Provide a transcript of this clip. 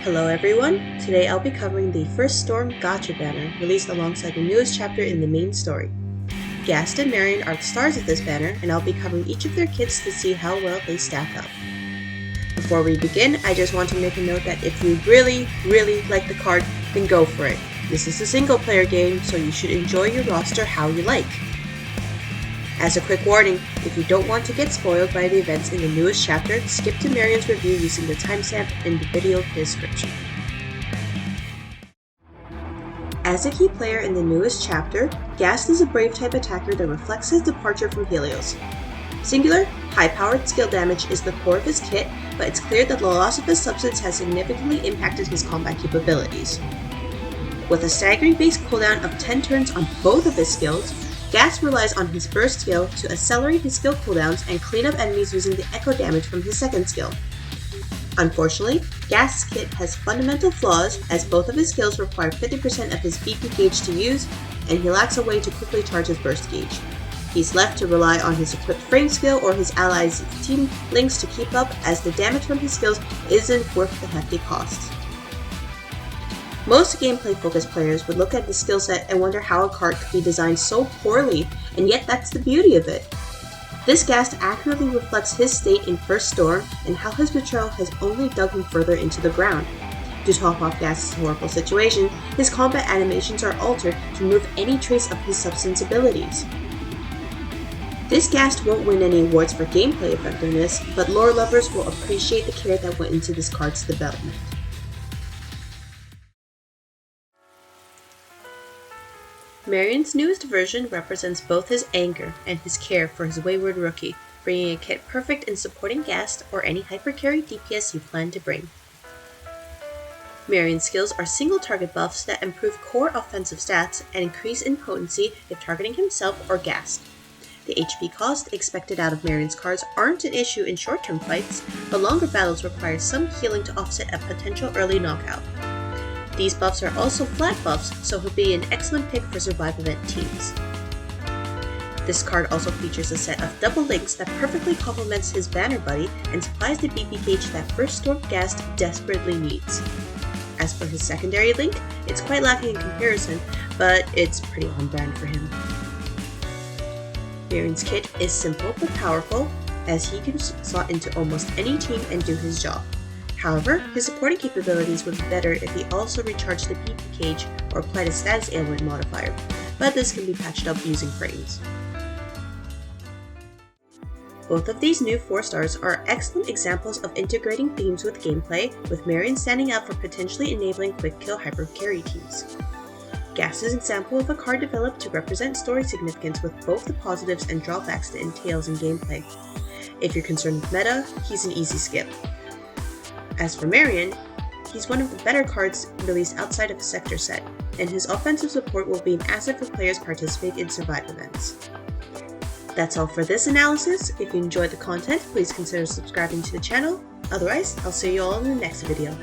Hello everyone! Today I'll be covering the First Storm Gacha banner, released alongside the newest chapter in the main story. Gast and Marion are the stars of this banner, and I'll be covering each of their kits to see how well they stack up. Before we begin, I just want to make a note that if you really like the card, then go for it. This is a single player game, so you should enjoy your roster how you like. As a quick warning, if you don't want to get spoiled by the events in the newest chapter, skip to Marion's review using the timestamp in the video description. As a key player in the newest chapter, Gast is a brave type attacker that reflects his departure from Helios. Singular, high-powered skill damage is the core of his kit, but it's clear that the loss of his substance has significantly impacted his combat capabilities. With a staggering base cooldown of 10 turns on both of his skills, Gast relies on his burst skill to accelerate his skill cooldowns and clean up enemies using the echo damage from his second skill. Unfortunately, Gast's kit has fundamental flaws as both of his skills require 50% of his BP gauge to use, and he lacks a way to quickly charge his burst gauge. He's left to rely on his equipped frame skill or his allies' team links to keep up, as the damage from his skills isn't worth the hefty cost. Most gameplay-focused players would look at the skill set and wonder how a card could be designed so poorly, and yet that's the beauty of it. This Gast accurately reflects his state in First Storm and how his betrayal has only dug him further into the ground. To top off Gast's horrible situation, his combat animations are altered to remove any trace of his substance abilities. This Gast won't win any awards for gameplay effectiveness, but lore lovers will appreciate the care that went into this card's development. Marion's newest version represents both his anger and his care for his wayward rookie, bringing a kit perfect in supporting Gast or any hypercarry DPS you plan to bring. Marion's skills are single target buffs that improve core offensive stats and increase in potency if targeting himself or Gast. The HP cost expected out of Marion's cards aren't an issue in short-term fights, but longer battles require some healing to offset a potential early knockout. These buffs are also flat buffs, so he'll be an excellent pick for survive event teams. This card also features a set of double links that perfectly complements his banner buddy and supplies the BP gauge that First Storm Gast desperately needs. As for his secondary link, it's quite lacking in comparison, but it's pretty on brand for him. Marion's kit is simple but powerful, as he can slot into almost any team and do his job. However, his supporting capabilities would be better if he also recharged the BP gauge or applied a status ailment modifier, but this can be patched up using frames. Both of these new 4-stars are excellent examples of integrating themes with gameplay, with Marion standing out for potentially enabling quick kill hyper-carry teams. Gast is an example of a card developed to represent story significance with both the positives and drawbacks it entails in gameplay. If you're concerned with meta, he's an easy skip. As for Marion, he's one of the better cards released outside of a sector set, and his offensive support will be an asset for players participating in survive events. That's all for this analysis. If you enjoyed the content, please consider subscribing to the channel. Otherwise, I'll see you all in the next video.